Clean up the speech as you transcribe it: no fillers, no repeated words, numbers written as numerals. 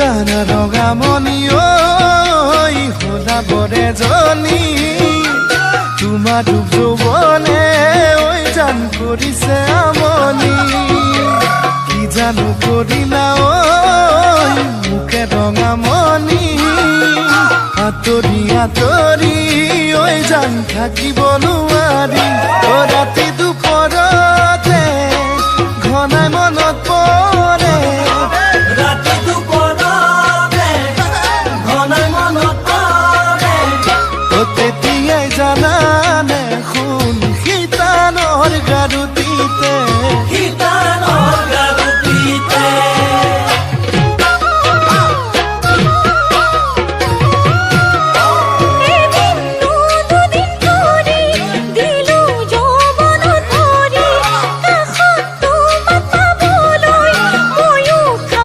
জানা ৰঙামণি ঐ হলা বৰে জনী তোমাৰ দুখ যৌৱনে ঐ জান কৰিছে আমনি কি জানো কৰিলা ঐ মুখে ৰঙামণি আঁতৰি আঁতৰি ঐ জান থাকিব নোৱাৰি ৰাতি